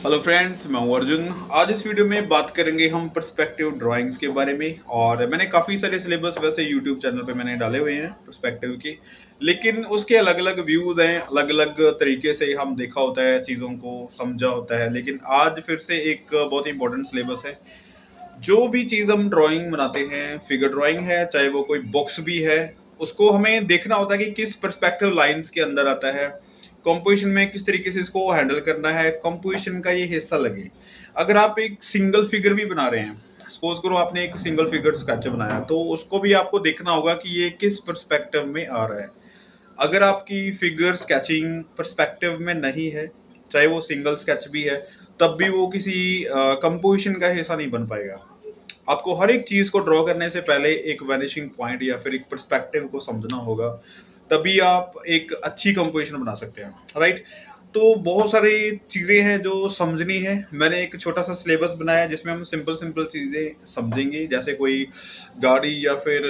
Hello friends, मैं हूं अर्जुन। आज इस वीडियो में बात करेंगे हम पर्सपेक्टिव ड्राइंग्स के बारे में। और मैंने काफ़ी सारे सिलेबस वैसे यूट्यूब चैनल पे मैंने डाले हुए हैं पर्सपेक्टिव के, लेकिन उसके अलग अलग व्यूज़ हैं, अलग अलग तरीके से हम देखा होता है, चीज़ों को समझा होता है। लेकिन आज फिर से एक बहुत ही इंपॉर्टेंट सिलेबस है। जो भी चीज़ हम ड्राइंग बनाते हैं, फिगर ड्राइंग है चाहे वो कोई बॉक्स भी है, उसको हमें देखना होता है कि किस पर्सपेक्टिव लाइंस के अंदर आता है, कंपोजिशन में किस तरीके से इसको हैंडल करना है, कंपोजिशन का ये हिस्सा लगे। अगर आप एक सिंगल फिगर भी बना रहे हैं, सपोज करो आपने एक सिंगल फिगर स्केच बनाया, तो उसको भी आपको देखना होगा कि ये किस पर्सपेक्टिव में आ रहा है। अगर आपकी फिगर स्केचिंग पर्सपेक्टिव में नहीं है, चाहे वो सिंगल स्केच भी है, तब भी वो किसी कंपोजिशन का हिस्सा नहीं बन पाएगा। आपको हर एक चीज को ड्रॉ करने से पहले एक वैनिशिंग पॉइंट या फिर एक पर्सपेक्टिव को समझना होगा, तभी आप एक अच्छी कंपोजिशन बना सकते हैं, राइट। तो बहुत सारी चीजें हैं जो समझनी है। मैंने एक छोटा सा सिलेबस बनाया है जिसमें हम सिंपल सिंपल चीजें समझेंगे, जैसे कोई गाड़ी या फिर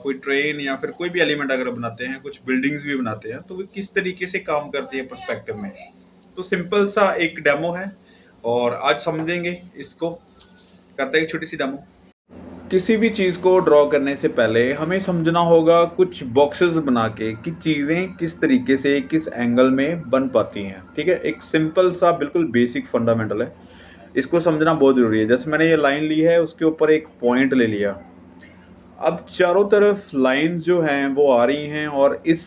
कोई ट्रेन या फिर कोई भी एलिमेंट अगर बनाते हैं, कुछ बिल्डिंग्स भी बनाते हैं, तो वो किस तरीके से काम करती है पर्सपेक्टिव में। तो सिंपल सा एक डेमो है और आज समझेंगे इसको। करते हैं एक छोटी सी डेमो। किसी भी चीज़ को ड्रॉ करने से पहले हमें समझना होगा कुछ बॉक्सेस बना के कि चीज़ें किस तरीके से किस एंगल में बन पाती हैं। ठीक है, एक सिंपल सा बिल्कुल बेसिक फंडामेंटल है, इसको समझना बहुत ज़रूरी है। जैसे मैंने ये लाइन ली है, उसके ऊपर एक पॉइंट ले लिया। अब चारों तरफ लाइंस जो हैं वो आ रही हैं और इस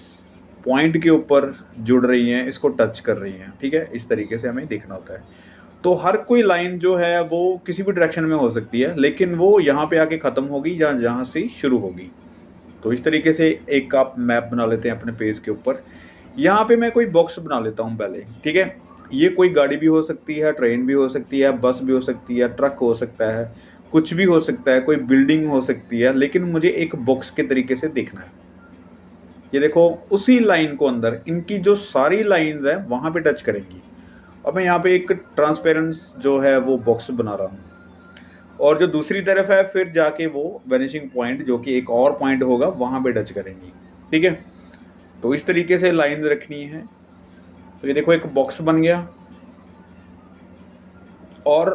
पॉइंट के ऊपर जुड़ रही हैं, इसको टच कर रही हैं। ठीक है, इस तरीके से हमें देखना होता है। तो हर कोई लाइन जो है वो किसी भी डायरेक्शन में हो सकती है, लेकिन वो यहाँ पे आके ख़त्म होगी या जहाँ से शुरू होगी। तो इस तरीके से एक आप मैप बना लेते हैं अपने पेज के ऊपर। यहाँ पे मैं कोई बॉक्स बना लेता हूँ पहले। ठीक है, ये कोई गाड़ी भी हो सकती है, ट्रेन भी हो सकती है, बस भी हो सकती है, ट्रक हो सकता है, कुछ भी हो सकता है, कोई बिल्डिंग हो सकती है, लेकिन मुझे एक बॉक्स के तरीके से देखना है। ये देखो, उसी लाइन को अंदर इनकी जो सारी लाइंस है वहाँ पे टच करेंगी। अब मैं यहाँ पे एक ट्रांसपेरेंस जो है वो बॉक्स बना रहा हूँ, और जो दूसरी तरफ है फिर जाके वो वेनिशिंग पॉइंट जो कि एक और पॉइंट होगा वहाँ पे टच करेंगी। ठीक है, तो इस तरीके से लाइन रखनी है। तो ये देखो, एक बॉक्स बन गया और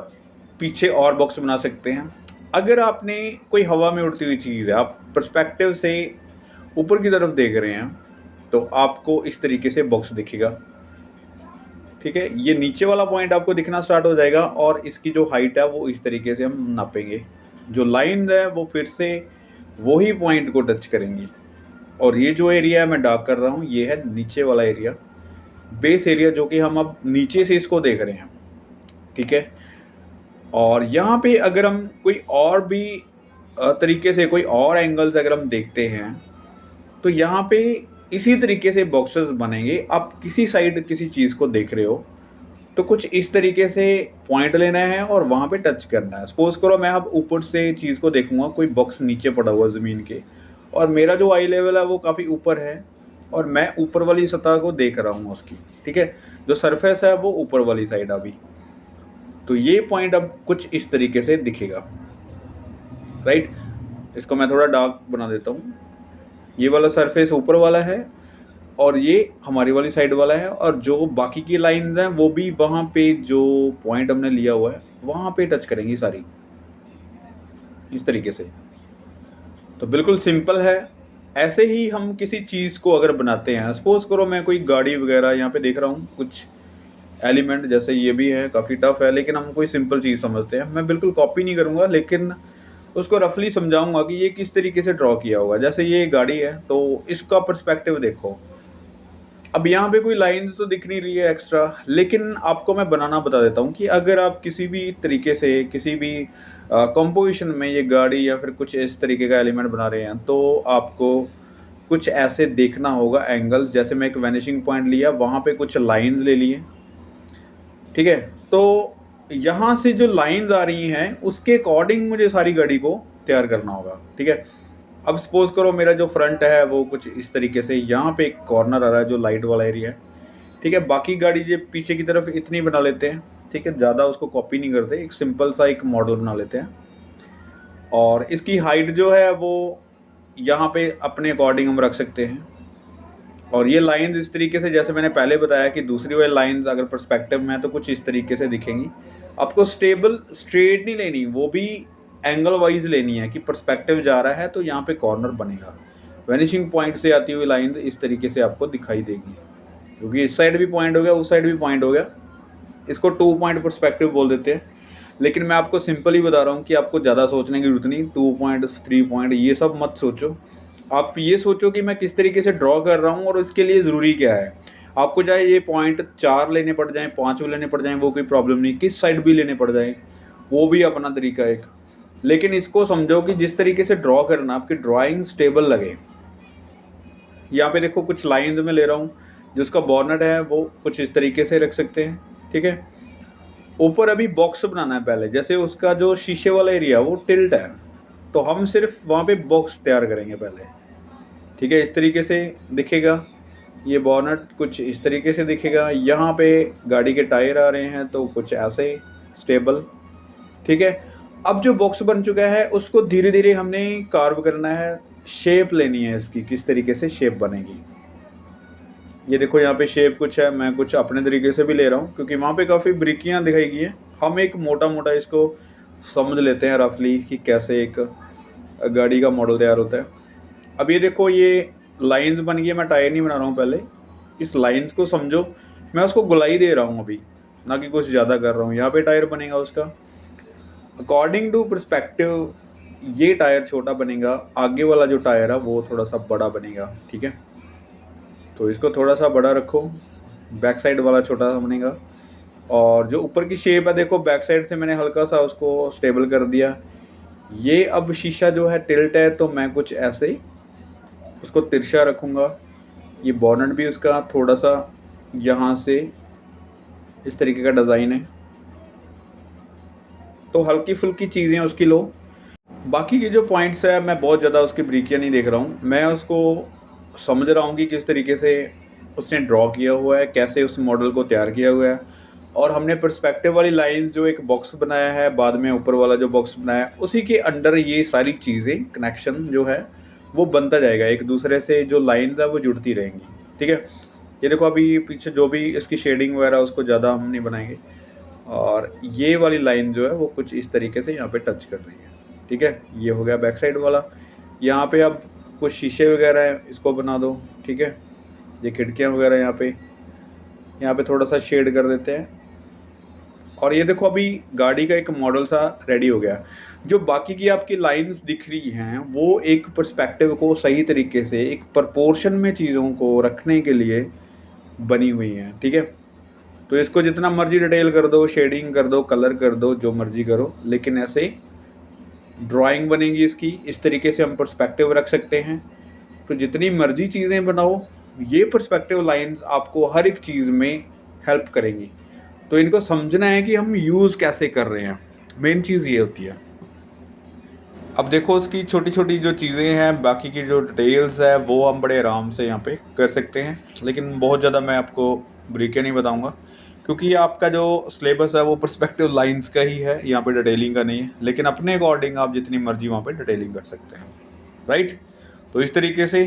पीछे और बॉक्स बना सकते हैं। अगर आपने कोई हवा में उड़ती हुई चीज़ है, आप पर्सपेक्टिव से ऊपर की तरफ देख रहे हैं, तो आपको इस तरीके से बॉक्स दिखेगा। ठीक है, ये नीचे वाला पॉइंट आपको दिखना स्टार्ट हो जाएगा और इसकी जो हाइट है वो इस तरीके से हम नापेंगे। जो लाइन है वो फिर से वही पॉइंट को टच करेंगी। और ये जो एरिया मैं डार्क कर रहा हूँ, ये है नीचे वाला एरिया, बेस एरिया, जो कि हम अब नीचे से इसको देख रहे हैं। ठीक है, और यहाँ पे अगर हम कोई और भी तरीके से कोई और एंगल्स अगर हम देखते हैं, तो यहाँ पे इसी तरीके से बॉक्सेस बनेंगे। आप किसी साइड किसी चीज़ को देख रहे हो, तो कुछ इस तरीके से पॉइंट लेना है और वहाँ पे टच करना है। सपोज करो मैं अब ऊपर से चीज़ को देखूंगा, कोई बॉक्स नीचे पड़ा हुआ ज़मीन के, और मेरा जो आई लेवल है वो काफ़ी ऊपर है, और मैं ऊपर वाली सतह को देख रहा हूँ उसकी। ठीक है, जो सरफेस है वो ऊपर वाली साइड अभी। तो ये पॉइंट अब कुछ इस तरीके से दिखेगा, राइट। इसको मैं थोड़ा डार्क बना देता हूँ। ये वाला सरफेस ऊपर वाला है और ये हमारी वाली साइड वाला है, और जो बाकी की लाइंस हैं वो भी वहाँ पे जो पॉइंट हमने लिया हुआ है वहाँ पे टच करेंगी सारी, इस तरीके से। तो बिल्कुल सिंपल है। ऐसे ही हम किसी चीज़ को अगर बनाते हैं, सपोज करो मैं कोई गाड़ी वगैरह यहाँ पे देख रहा हूँ, कुछ एलिमेंट जैसे ये भी है, काफ़ी टफ है, लेकिन हम कोई सिंपल चीज़ समझते हैं। मैं बिल्कुल कॉपी नहीं करूँगा, लेकिन उसको रफली समझाऊंगा कि ये किस तरीके से ड्रॉ किया होगा। जैसे ये गाड़ी है, तो इसका पर्सपेक्टिव देखो। अब यहाँ पे कोई लाइंस तो दिख नहीं रही है एक्स्ट्रा, लेकिन आपको मैं बनाना बता देता हूँ कि अगर आप किसी भी तरीके से किसी भी कंपोजिशन में ये गाड़ी या फिर कुछ इस तरीके का एलिमेंट बना रहे हैं, तो आपको कुछ ऐसे देखना होगा एंगल्स। जैसे मैं एक वैनिशिंग पॉइंट लिया, वहाँ पे कुछ लाइंस ले लिए। ठीक है, तो यहाँ से जो लाइंस आ रही हैं उसके अकॉर्डिंग मुझे सारी गाड़ी को तैयार करना होगा। ठीक है, अब सपोज करो मेरा जो फ्रंट है वो कुछ इस तरीके से, यहाँ पे एक कॉर्नर आ रहा है जो लाइट वाला एरिया है। ठीक है, बाकी गाड़ी जो पीछे की तरफ इतनी बना लेते हैं। ठीक है, ज़्यादा उसको कॉपी नहीं करते, एक सिंपल सा एक मॉडल बना लेते हैं। और इसकी हाइट जो है वो यहाँ पे अपने अकॉर्डिंग हम रख सकते हैं। और ये लाइंस इस तरीके से, जैसे मैंने पहले बताया कि दूसरी वाली लाइंस अगर पर्सपेक्टिव में है तो कुछ इस तरीके से दिखेंगी। आपको स्टेबल स्ट्रेट नहीं लेनी, वो भी एंगल वाइज लेनी है कि पर्सपेक्टिव जा रहा है तो यहाँ पे कॉर्नर बनेगा। वैनिशिंग पॉइंट से आती हुई लाइंस इस तरीके से आपको दिखाई देगी, क्योंकि इस साइड भी पॉइंट हो गया, उस साइड भी पॉइंट हो गया। इसको 2 पॉइंट पर्सपेक्टिव बोल देते हैं। लेकिन मैं आपको सिंपल ही बता रहा हूँ कि आपको ज़्यादा सोचने की जरूरत नहीं, 2 पॉइंट 3 पॉइंट ये सब मत सोचो। आप ये सोचो कि मैं किस तरीके से ड्रॉ कर रहा हूँ और इसके लिए ज़रूरी क्या है। आपको चाहे ये पॉइंट 4 लेने पड़ जाएँ, 5 भी लेने पड़ जाएँ, वो कोई प्रॉब्लम नहीं, किस साइड भी लेने पड़ जाए वो भी अपना तरीका है एक। लेकिन इसको समझो कि जिस तरीके से ड्रॉ करना आपकी ड्राइंग स्टेबल लगे। यहाँ पे देखो कुछ लाइंस में ले रहा हूँ, जिसका बॉर्नट है वो कुछ इस तरीके से रख सकते हैं, ठीक है। ऊपर अभी बॉक्स बनाना है पहले, जैसे उसका जो शीशे वाला एरिया वो टिल्ट है, तो हम सिर्फ वहाँ पे बॉक्स तैयार करेंगे पहले, ठीक है। इस तरीके से दिखेगा, ये बॉनट कुछ इस तरीके से दिखेगा। यहाँ पे गाड़ी के टायर आ रहे हैं तो कुछ ऐसे स्टेबल, ठीक है। अब जो बॉक्स बन चुका है उसको धीरे धीरे हमने कार्व करना है, शेप लेनी है इसकी, किस तरीके से शेप बनेगी। ये देखो यहाँ पे शेप कुछ है, मैं कुछ अपने तरीके से भी ले रहा हूँ क्योंकि वहाँ पे काफ़ी ब्रिकियाँ दिखाई गई हैं। हम एक मोटा मोटा इसको समझ लेते हैं रफली कि कैसे एक गाड़ी का मॉडल तैयार होता है। अब ये देखो ये लाइंस बन गई है, मैं टायर नहीं बना रहा हूँ पहले, इस लाइंस को समझो, मैं उसको गुलाई दे रहा हूँ अभी, ना कि कुछ ज़्यादा कर रहा हूँ। यहाँ पे टायर बनेगा उसका अकॉर्डिंग टू पर्सपेक्टिव, ये टायर छोटा बनेगा, आगे वाला जो टायर है वो थोड़ा सा बड़ा बनेगा, ठीक है। तो इसको थोड़ा सा बड़ा रखो, बैक साइड वाला छोटा सा बनेगा। और जो ऊपर की शेप है देखो, बैक साइड से मैंने हल्का सा उसको स्टेबल कर दिया। ये अब शीशा जो है टिल्ट है तो मैं कुछ ऐसे उसको तिरछा रखूँगा। ये बॉनेट भी उसका थोड़ा सा यहाँ से इस तरीके का डिज़ाइन है, तो हल्की फुल्की चीज़ें उसकी लो। बाकी के जो पॉइंट्स है मैं बहुत ज़्यादा उसकी ब्रीकियाँ नहीं देख रहा हूँ, मैं उसको समझ रहा हूँ कि किस तरीके से उसने ड्रॉ किया हुआ है, कैसे उस मॉडल को तैयार किया हुआ है। और हमने पर्सपेक्टिव वाली लाइंस जो एक बॉक्स बनाया है, बाद में ऊपर वाला जो बॉक्स बनाया है, उसी के अंडर ये सारी चीज़ें कनेक्शन जो है वो बनता जाएगा, एक दूसरे से जो लाइंस है वो जुड़ती रहेंगी, ठीक है। ये देखो अभी पीछे जो भी इसकी शेडिंग वगैरह उसको ज़्यादा हम नहीं बनाएंगे, और ये वाली लाइन जो है वो कुछ इस तरीके से यहाँ पे टच कर रही है, ठीक है। ये हो गया बैक साइड वाला। यहाँ पे अब कुछ शीशे वगैरह हैं, इसको बना दो, ठीक है। ये खिड़कियाँ वगैरह यहाँ पे थोड़ा सा शेड कर देते हैं। और ये देखो अभी गाड़ी का एक मॉडल सा रेडी हो गया। जो बाकी की आपकी लाइंस दिख रही हैं वो एक पर्सपेक्टिव को सही तरीके से एक प्रपोर्शन में चीज़ों को रखने के लिए बनी हुई हैं, ठीक है। तो इसको जितना मर्जी डिटेल कर दो, शेडिंग कर दो, कलर कर दो, जो मर्जी करो, लेकिन ऐसे ड्राइंग बनेगी इसकी। इस तरीके से हम पर्सपेक्टिव रख सकते हैं। तो जितनी मर्जी चीज़ें बनाओ, ये पर्सपेक्टिव लाइंस आपको हर एक चीज़ में हेल्प करेंगी। तो इनको समझना है कि हम यूज़ कैसे कर रहे हैं, मेन चीज़ ये होती है। अब देखो उसकी छोटी छोटी जो चीज़ें हैं, बाकी की जो डिटेल्स है वो हम बड़े आराम से यहाँ पे कर सकते हैं, लेकिन बहुत ज़्यादा मैं आपको ब्रीकें नहीं बताऊँगा क्योंकि ये आपका जो सिलेबस है वो पर्सपेक्टिव लाइंस का ही है, यहाँ पे डिटेलिंग का नहीं है। लेकिन अपने अकॉर्डिंग आप जितनी मर्जी वहाँ पे डिटेलिंग कर सकते हैं, राइट। तो इस तरीके से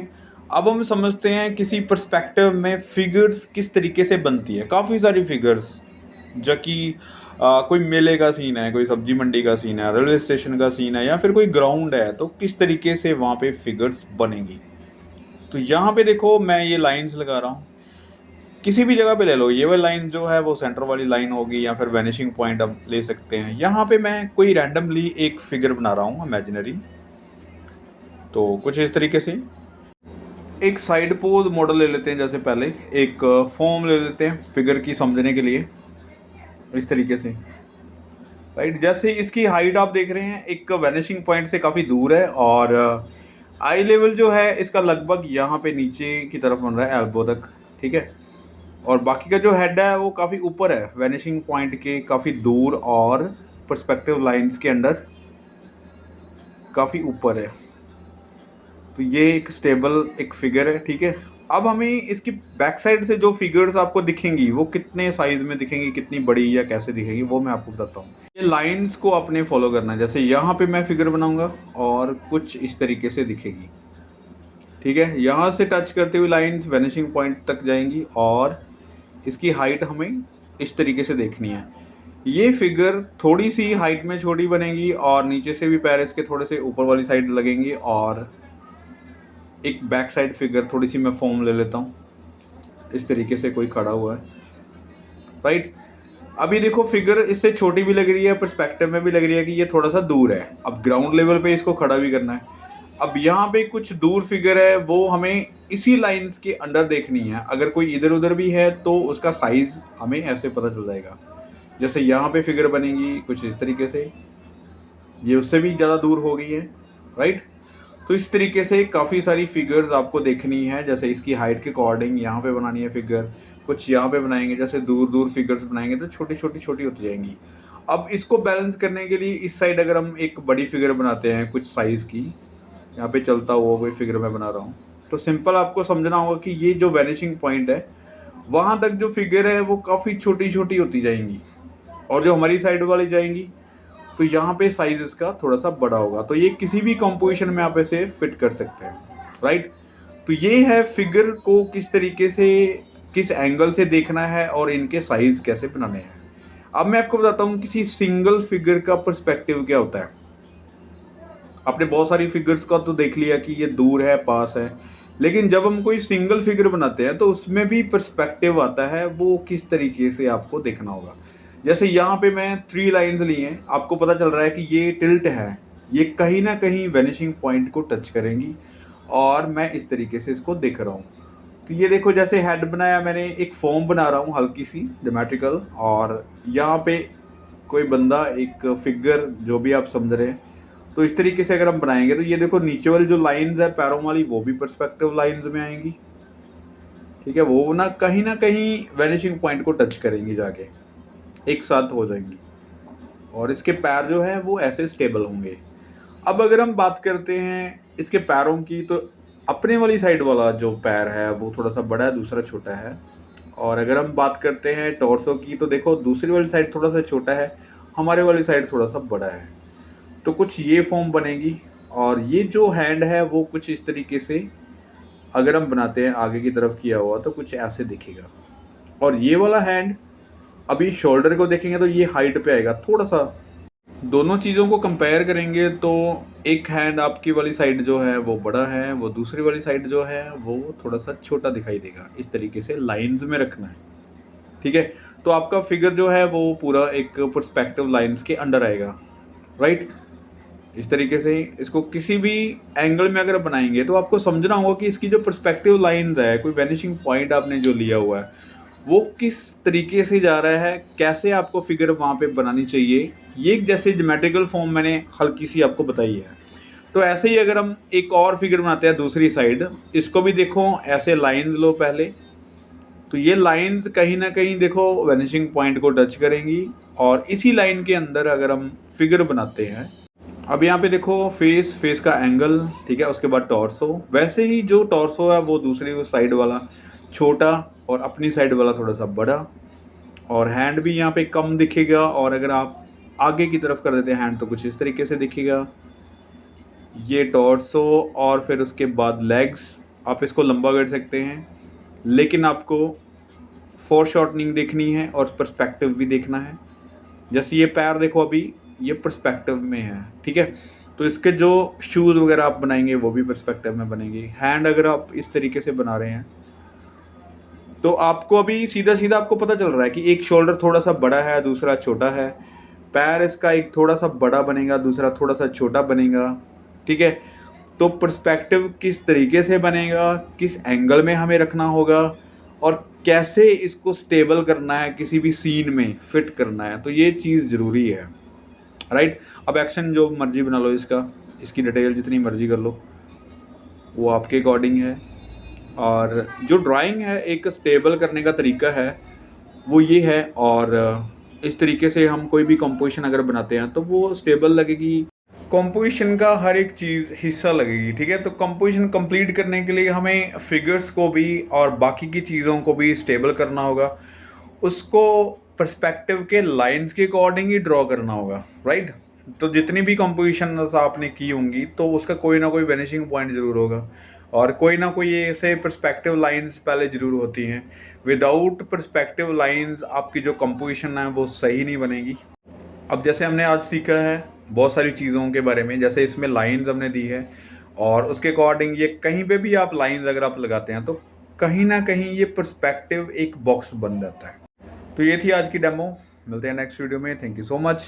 अब हम समझते हैं किसी पर्सपेक्टिव में फिगर्स किस तरीके से बनती है। काफ़ी सारी फिगर्स, जो कि कोई मेले का सीन है, कोई सब्जी मंडी का सीन है, रेलवे स्टेशन का सीन है, या फिर कोई ग्राउंड है, तो किस तरीके से वहाँ पे फिगर्स बनेंगी। तो यहाँ पे देखो मैं ये लाइंस लगा रहा हूँ, किसी भी जगह पे ले लो, ये वाली लाइन जो है वो सेंटर वाली लाइन होगी, या फिर वैनिशिंग पॉइंट आप ले सकते हैं। यहाँ पे मैं कोई रैंडमली एक फिगर बना रहा हूँ इमेजिनरी, तो कुछ इस तरीके से एक साइड पोज मॉडल ले लेते हैं। जैसे पहले एक फॉर्म ले लेते हैं फिगर की समझने के लिए, इस तरीके से, राइट। जैसे इसकी हाइट आप देख रहे हैं एक वैनिशिंग पॉइंट से काफ़ी दूर है, और आई लेवल जो है इसका लगभग यहाँ पे नीचे की तरफ बन रहा है, एल्बो तक, ठीक है। और बाकी का जो हेड है वो काफ़ी ऊपर है, वैनिशिंग पॉइंट के काफ़ी दूर, और पर्सपेक्टिव लाइंस के अंडर काफ़ी ऊपर है। तो ये एक स्टेबल एक फिगर है, ठीक है। अब हमें इसकी बैक साइड से जो फिगर्स आपको दिखेंगी वो कितने साइज में दिखेंगी, कितनी बड़ी या कैसे दिखेगी, वो मैं आपको बताता हूँ। ये लाइंस को आपने फॉलो करना है। जैसे यहाँ पे मैं फिगर बनाऊंगा और कुछ इस तरीके से दिखेगी, ठीक है, यहाँ से टच करते हुए लाइंस वैनिशिंग पॉइंट तक जाएंगी और इसकी हाइट हमें इस तरीके से देखनी है। ये फिगर थोड़ी सी हाइट में छोटी बनेगी और नीचे से भी पैर इसके थोड़े से ऊपर वाली साइड लगेंगी और एक बैक साइड फिगर थोड़ी सी मैं फॉर्म ले लेता हूँ। इस तरीके से कोई खड़ा हुआ है, राइट। अभी देखो फिगर इससे छोटी भी लग रही है, पर्सपेक्टिव में भी लग रही है कि ये थोड़ा सा दूर है। अब ग्राउंड लेवल पे इसको खड़ा भी करना है। अब यहाँ पे कुछ दूर फिगर है, वो हमें इसी लाइंस के अंडर देखनी है। अगर कोई इधर उधर भी है तो उसका साइज हमें ऐसे पता चल जाएगा। जैसे यहाँ पे फिगर बनेगी कुछ इस तरीके से, ये उससे भी ज़्यादा दूर हो गई है, राइट। तो इस तरीके से काफ़ी सारी फिगर्स आपको देखनी है। जैसे इसकी हाइट के अकॉर्डिंग यहाँ पे बनानी है फिगर, कुछ यहाँ पे बनाएंगे। जैसे दूर दूर फिगर्स बनाएंगे तो छोटी छोटी छोटी होती जाएंगी। अब इसको बैलेंस करने के लिए इस साइड अगर हम एक बड़ी फिगर बनाते हैं कुछ साइज़ की, यहाँ पे चलता हुआ कोई फिगर मैं बना रहा हूँ, तो सिंपल आपको समझना होगा कि ये जो वैनिशिंग पॉइंट है वहाँ तक जो फिगर है वो काफ़ी छोटी छोटी होती जाएंगी और जो हमारी साइड वाली जाएंगी तो यहाँ पे साइज इसका थोड़ा सा बड़ा होगा। तो ये किसी भी कंपोजिशन में आप इसे फिट कर सकते हैं, राइट। तो ये है फिगर को किस तरीके से, किस एंगल से देखना है और इनके साइज कैसे बनाने हैं। अब मैं आपको बताता हूँ किसी सिंगल फिगर का पर्सपेक्टिव क्या होता है। आपने बहुत सारी फिगर्स का तो देख लिया कि ये दूर है, पास है, लेकिन जब हम कोई सिंगल फिगर बनाते हैं तो उसमें भी पर्सपेक्टिव आता है, वो किस तरीके से आपको देखना होगा। जैसे यहाँ पे मैं 3 लाइंस ली हैं, आपको पता चल रहा है कि ये टिल्ट है, ये कहीं ना कहीं वैनिशिंग पॉइंट को टच करेंगी और मैं इस तरीके से इसको देख रहा हूँ। तो ये देखो जैसे हेड बनाया मैंने, एक फॉर्म बना रहा हूँ हल्की सी ज्योमेट्रिकल, और यहाँ पे कोई बंदा, एक फिगर, जो भी आप समझ रहे हैं। तो इस तरीके से अगर हम बनाएंगे तो ये देखो नीचे वाली जो लाइंस है पैरों वाली वो भी पर्सपेक्टिव लाइंस में आएंगी, ठीक है। वो ना कहीं वैनिशिंग पॉइंट को टच करेंगी, जाके एक साथ हो जाएंगी और इसके पैर जो है वो ऐसे स्टेबल होंगे। अब अगर हम बात करते हैं इसके पैरों की, तो अपने वाली साइड वाला जो पैर है वो थोड़ा सा बड़ा है, दूसरा छोटा है। और अगर हम बात करते हैं टॉर्सो की, तो देखो दूसरी वाली साइड थोड़ा सा छोटा है, हमारे वाली साइड थोड़ा सा बड़ा है। तो कुछ ये फॉर्म बनेगी और ये जो हैंड है वो कुछ इस तरीके से अगर हम बनाते हैं आगे की तरफ किया हुआ तो कुछ ऐसे दिखेगा। और ये वाला हैंड अभी शोल्डर को देखेंगे तो ये हाइट पे आएगा थोड़ा सा। दोनों चीज़ों को कंपेयर करेंगे तो एक हैंड आपकी वाली साइड जो है वो बड़ा है, वो दूसरी वाली साइड जो है वो थोड़ा सा छोटा दिखाई देगा। इस तरीके से लाइंस में रखना है, ठीक है। तो आपका फिगर जो है वो पूरा एक पर्सपेक्टिव लाइंस के अंडर आएगा, राइट। इस तरीके से इसको किसी भी एंगल में अगर बनाएंगे तो आपको समझना होगा कि इसकी जो पर्सपेक्टिव लाइंस है, कोई वैनिशिंग पॉइंट आपने जो लिया हुआ है वो किस तरीके से जा रहा है, कैसे आपको फिगर वहाँ पे बनानी चाहिए। ये जैसे ज्योमेट्रिकल फॉर्म मैंने हल्की सी आपको बताई है। तो ऐसे ही अगर हम एक और फिगर बनाते हैं दूसरी साइड, इसको भी देखो ऐसे लाइंस लो पहले, तो ये लाइंस कहीं ना कहीं देखो वैनिशिंग पॉइंट को टच करेंगी और इसी लाइन के अंदर अगर हम फिगर बनाते हैं। अब यहाँ पे देखो फेस का एंगल, ठीक है, उसके बाद टॉर्सो। वैसे ही जो टॉर्सो है वो दूसरी साइड वाला छोटा और अपनी साइड वाला थोड़ा सा बड़ा, और हैंड भी यहाँ पे कम दिखेगा। और अगर आप आगे की तरफ कर देते हैं हैंड तो कुछ इस तरीके से दिखेगा। ये टॉर्सो और फिर उसके बाद लेग्स, आप इसको लंबा कर सकते हैं, लेकिन आपको फोर शॉर्टनिंग देखनी है और पर्सपेक्टिव भी देखना है। जैसे ये पैर देखो अभी ये पर्सपेक्टिव में है, ठीक है। तो इसके जो शूज़ वगैरह आप बनाएंगे वो भी पर्सपेक्टिव में बनेंगे। हैंड अगर आप इस तरीके से बना रहे हैं तो आपको अभी सीधा सीधा आपको पता चल रहा है कि एक शोल्डर थोड़ा सा बड़ा है, दूसरा छोटा है। पैर इसका एक थोड़ा सा बड़ा बनेगा, दूसरा थोड़ा सा छोटा बनेगा, ठीक है। तो पर्सपेक्टिव किस तरीके से बनेगा, किस एंगल में हमें रखना होगा और कैसे इसको स्टेबल करना है, किसी भी सीन में फिट करना है, तो ये चीज़ ज़रूरी है, राइट। अब एक्शन जो मर्जी बना लो इसका, इसकी डिटेल जितनी मर्जी कर लो, वो आपके अकॉर्डिंग है। और जो ड्राइंग है एक स्टेबल करने का तरीका है वो ये है। और इस तरीके से हम कोई भी कंपोजिशन अगर बनाते हैं तो वो स्टेबल लगेगी। कंपोजिशन का हर एक चीज़ हिस्सा लगेगी, ठीक है। तो कंपोजिशन कंप्लीट करने के लिए हमें फिगर्स को भी और बाकी की चीज़ों को भी स्टेबल करना होगा, उसको पर्सपेक्टिव के लाइंस के अकॉर्डिंग ही ड्रॉ करना होगा, राइट। तो जितनी भी कंपोजिशन आपने की होंगी तो उसका कोई ना कोई वैनिशिंग पॉइंट ज़रूर होगा और कोई ना कोई ऐसे पर्सपेक्टिव लाइंस पहले ज़रूर होती हैं। विदाउट पर्सपेक्टिव लाइंस आपकी जो कंपोजिशन है वो सही नहीं बनेगी। अब जैसे हमने आज सीखा है बहुत सारी चीज़ों के बारे में, जैसे इसमें लाइंस हमने दी है और उसके अकॉर्डिंग ये कहीं पे भी आप लाइंस अगर आप लगाते हैं तो कहीं ना कहीं ये पर्सपेक्टिव एक बॉक्स बन जाता है। तो ये थी आज की डेमो, मिलते हैं नेक्स्ट वीडियो में। Thank you so much.